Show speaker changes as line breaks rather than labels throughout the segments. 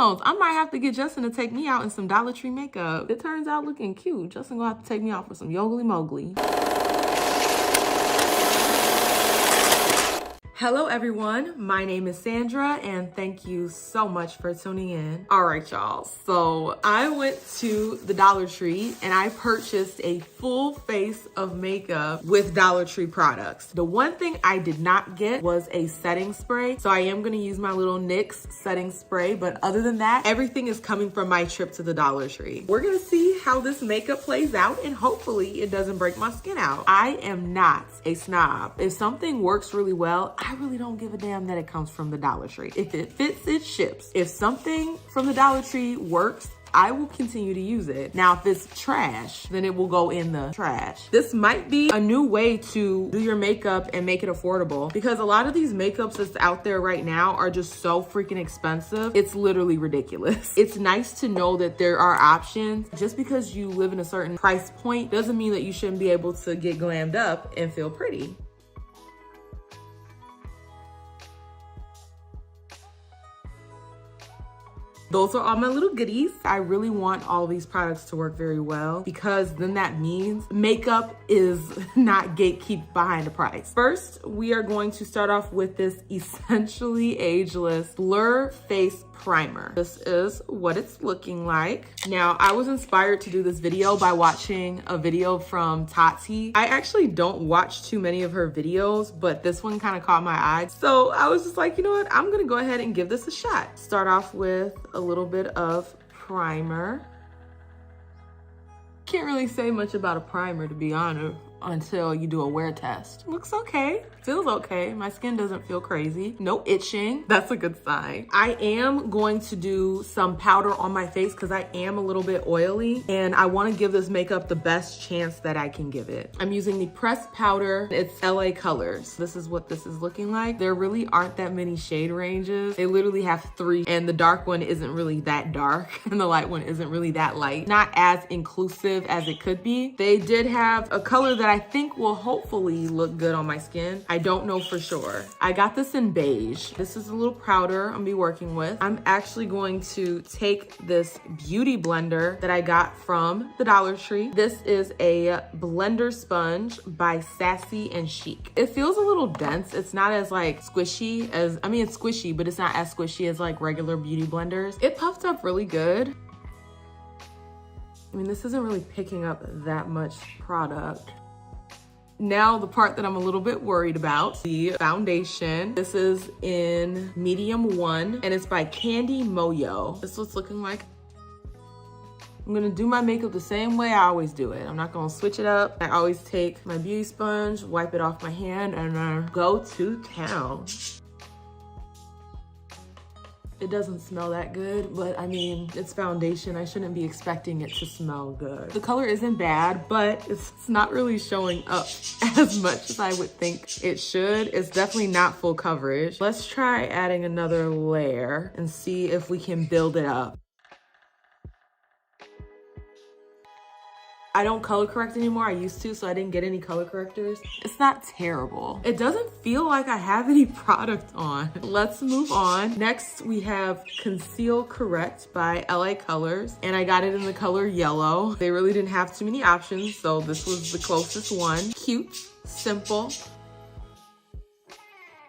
knows? I might have to get Justin to take me out in some Dollar Tree makeup. It turns out looking cute. Justin gonna have to take me out for some Yogly Mowgli. Hello everyone, my name is Sandra and thank you so much for tuning in. All right, y'all, so I went to the Dollar Tree and I purchased a full face of makeup with Dollar Tree products. The one thing I did not get was a setting spray, so I am gonna use my little NYX setting spray, but other than that, everything is coming from my trip to the Dollar Tree. We're gonna see how this makeup plays out and hopefully it doesn't break my skin out. I am not a snob. If something works really well, I really don't give a damn that it comes from the Dollar Tree. If it fits, it ships. If something from the Dollar Tree works, I will continue to use it. Now, if it's trash, then it will go in the trash. This might be a new way to do your makeup and make it affordable because a lot of these makeups that's out there right now are just so freaking expensive. It's literally ridiculous. It's nice to know that there are options. Just because you live in a certain price point doesn't mean that you shouldn't be able to get glammed up and feel pretty. Those are all my little goodies. I really want all these products to work very well because then that means makeup is not gatekept behind the price. First, we are going to start off with this essentially ageless Blur Face Primer. This is what it's looking like. Now, I was inspired to do this video by watching a video from Tati. I actually don't watch too many of her videos, but this one kind of caught my eye. So I was just like, you know what? I'm gonna go ahead and give this a shot. Start off with a little bit of primer. Can't really say much about a primer, to be honest, until you do a wear test. Looks okay, feels okay. My skin doesn't feel crazy. No itching, that's a good sign. I am going to do some powder on my face because I am a little bit oily and I want to give this makeup the best chance that I can give it. I'm using the pressed powder. It's LA Colors. This is what this is looking like. There really aren't that many shade ranges. They literally have 3 and the dark one isn't really that dark and the light one isn't really that light. Not as inclusive as it could be. They did have a color that I think will hopefully look good on my skin. I don't know for sure. I got this in beige. This is a little powder I'm gonna be working with. I'm actually going to take this beauty blender that I got from the Dollar Tree. This is a blender sponge by Sassy and Chic. It feels a little dense. It's not as like squishy as, I mean, it's squishy, but it's not as squishy as like regular beauty blenders. It puffed up really good. I mean, this isn't really picking up that much product. Now the part that I'm a little bit worried about, the foundation. This is in medium 1 and it's by Candy Moyo. This is what's looking like. I'm gonna do my makeup the same way I always do it. I'm not gonna switch it up. I always take my beauty sponge, wipe it off my hand and then go to town. It doesn't smell that good, but I mean, it's foundation. I shouldn't be expecting it to smell good. The color isn't bad, but it's not really showing up as much as I would think it should. It's definitely not full coverage. Let's try adding another layer and see if we can build it up. I don't color correct anymore. I used to, so I didn't get any color correctors. It's not terrible. It doesn't feel like I have any product on. Let's move on. Next, we have Conceal Correct by LA Colors, and I got it in the color yellow. They really didn't have too many options, so this was the closest one. Cute, simple.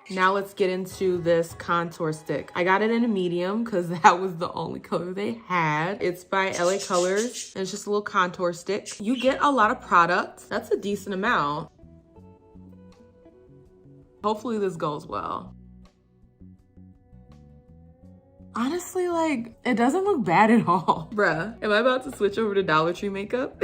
Now let's get into this contour stick. I got it in a medium because that was the only color they had. It's by LA Colors and it's just a little contour stick. You get a lot of product. That's a decent amount. Hopefully this goes well. Honestly, like, it doesn't look bad at all. Bruh, am I about to switch over to Dollar Tree makeup?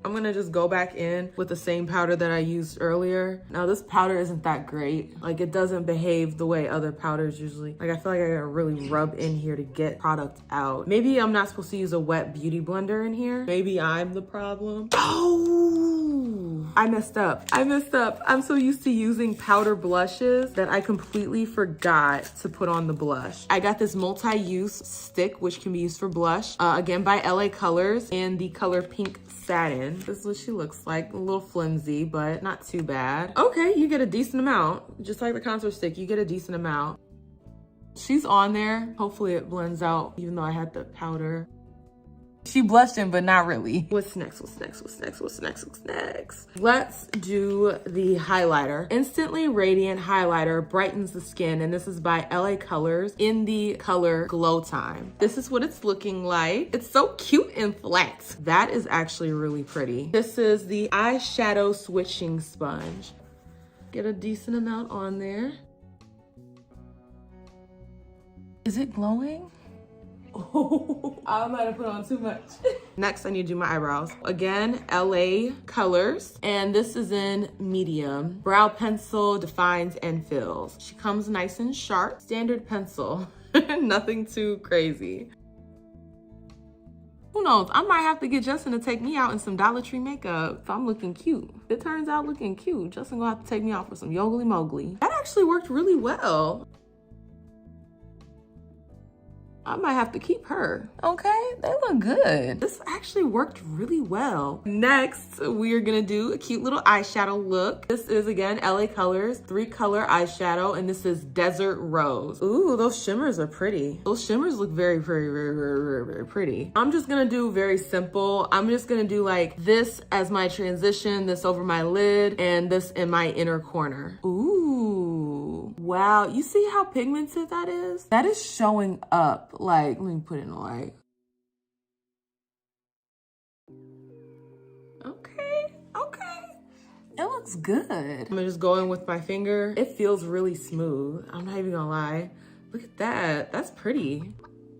I'm gonna just go back in with the same powder that I used earlier. Now this powder isn't that great. Like it doesn't behave the way other powders usually. Like I feel like I gotta really rub in here to get product out. Maybe I'm not supposed to use a wet beauty blender in here. Maybe I'm the problem. Oh, I messed up. I'm so used to using powder blushes that I completely forgot to put on the blush. I got this multi-use stick, which can be used for blush. Again, by LA Colors in the color Pink Satin. This is what she looks like. A little flimsy, but not too bad. Okay, you get a decent amount. Just like the contour stick, you get a decent amount. She's on there. Hopefully it blends out, even though I had the powder. She blushing, but not really. What's next? What's next? What's next? What's next? What's next? Let's do the highlighter. Instantly Radiant Highlighter brightens the skin, and this is by LA Colors in the color Glow Time. This is what it's looking like. It's so cute and flat. That is actually really pretty. This is the eyeshadow switching sponge. Get a decent amount on there. Is it glowing? Oh, I might have put on too much. Next, I need to do my eyebrows. Again, LA Colors, and this is in medium. Brow pencil defines and fills. She comes nice and sharp. Standard pencil, nothing too crazy. Who knows? I might have to get Justin to take me out in some Dollar Tree makeup if I'm looking cute. If it turns out looking cute, Justin gonna have to take me out for some Yogly Mogly. That actually worked really well. I might have to keep her. Okay, they look good. This actually worked really well. Next, we are gonna do a cute little eyeshadow look. This is, again, LA Colors 3-color eyeshadow, and this is Desert Rose. Ooh, those shimmers are pretty. Those shimmers look very, very, very, very, very, very pretty. I'm just gonna do very simple. I'm just gonna do like this as my transition, this over my lid, and this in my inner corner. Ooh, wow. You see how pigmented that is? That is showing up. Like, let me put it in the light. Okay, okay. It looks good. I'm gonna just go in with my finger. It feels really smooth. I'm not even gonna lie. Look at that, that's pretty.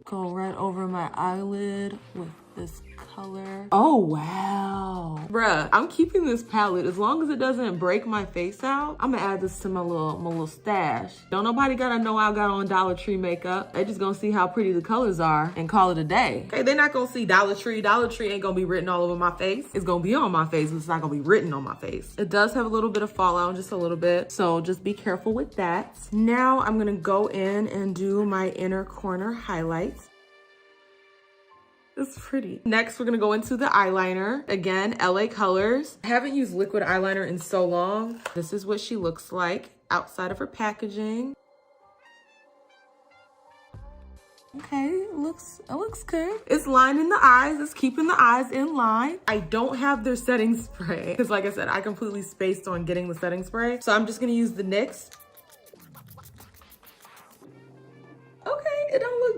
Go right over my eyelid with this color. Oh, wow. Bruh, I'm keeping this palette. As long as it doesn't break my face out, I'm gonna add this to my little stash. Don't nobody gotta know I got on Dollar Tree makeup. They just gonna see how pretty the colors are and call it a day. Okay, they're not gonna see Dollar Tree. Dollar Tree ain't gonna be written all over my face. It's gonna be on my face, but it's not gonna be written on my face. It does have a little bit of fallout, just a little bit. So just be careful with that. Now I'm gonna go in and do my inner corner highlights. It's pretty. Next, we're gonna go into the eyeliner. Again, LA Colors. I haven't used liquid eyeliner in so long. This is what she looks like outside of her packaging. Okay, it looks good. It's lining the eyes, it's keeping the eyes in line. I don't have their setting spray because like I said, I completely spaced on getting the setting spray. So I'm just gonna use the NYX.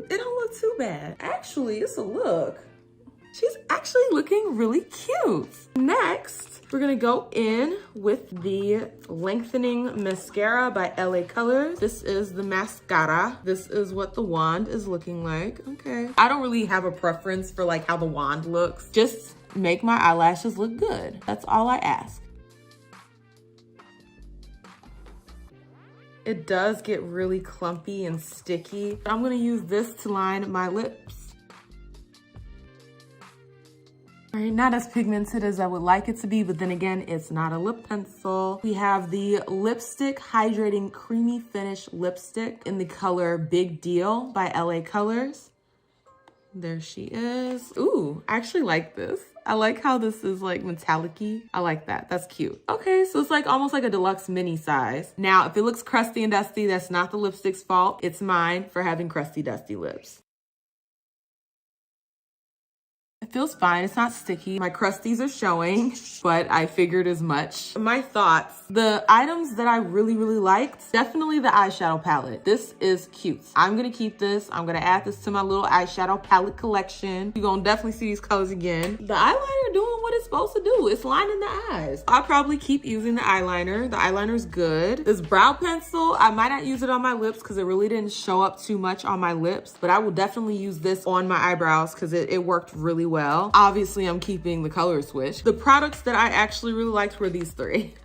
It don't look too bad. Actually, it's a look. She's actually looking really cute. Next, we're gonna go in with the Lengthening Mascara by LA Colors. This is the mascara. This is what the wand is looking like. Okay. I don't really have a preference for like how the wand looks. Just make my eyelashes look good. That's all I ask. It does get really clumpy and sticky. I'm gonna use this to line my lips. All right, not as pigmented as I would like it to be, but then again, it's not a lip pencil. We have the Lipstick Hydrating Creamy Finish Lipstick in the color Big Deal by LA Colors. There she is. Ooh, I actually like this. I like how this is like metallic-y. I like that, that's cute. Okay, so it's like almost like a deluxe mini size. Now, if it looks crusty and dusty, that's not the lipstick's fault. It's mine for having crusty, dusty lips. It feels fine, it's not sticky. My crusties are showing, but I figured as much. My thoughts, the items that I really, really liked, definitely the eyeshadow palette. This is cute. I'm gonna keep this. I'm gonna add this to my little eyeshadow palette collection. You're gonna definitely see these colors again. The eyeliner doing what it's supposed to do. It's lining the eyes. I'll probably keep using the eyeliner. The eyeliner's good. This brow pencil, I might not use it on my lips because it really didn't show up too much on my lips, but I will definitely use this on my eyebrows because it worked really well. Obviously, I'm keeping the color switch. The products that I actually really liked were these three.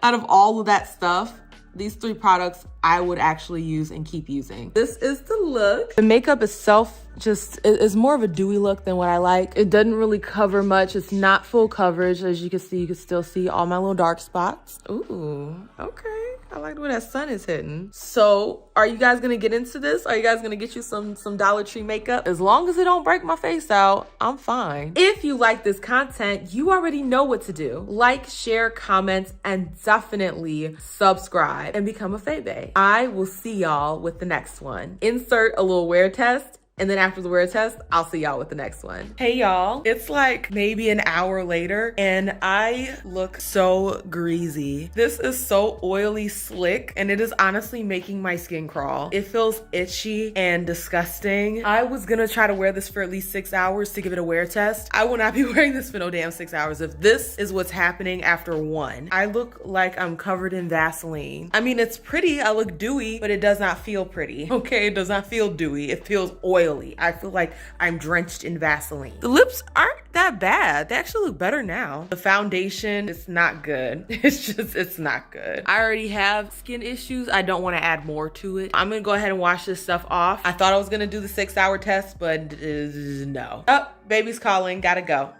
Out of all of that stuff, these three products I would actually use and keep using. This is the look. The makeup itself just is more of a dewy look than what I like. It doesn't really cover much. It's not full coverage. As you can see, you can still see all my little dark spots. Ooh, okay. I like where that sun is hitting. So are you guys gonna get into this? Are you guys gonna get you some Dollar Tree makeup? As long as it don't break my face out, I'm fine. If you like this content, you already know what to do. Like, share, comment, and definitely subscribe and become a Faye. I will see y'all with the next one. Insert a little wear test. And then after the wear test, I'll see y'all with the next one. Hey y'all, it's like maybe an hour later and I look so greasy. This is so oily slick and it is honestly making my skin crawl. It feels itchy and disgusting. I was gonna try to wear this for at least 6 hours to give it a wear test. I will not be wearing this for no damn 6 hours if this is what's happening after one. I look like I'm covered in Vaseline. I mean, it's pretty, I look dewy, but it does not feel pretty. Okay, it does not feel dewy, it feels oily. I feel like I'm drenched in Vaseline. The lips aren't that bad. They actually look better now. The foundation, it's not good. It's not good. I already have skin issues. I don't want to add more to it. I'm gonna go ahead and wash this stuff off. I thought I was gonna do the 6 hour test, but no. Oh, baby's calling, gotta go.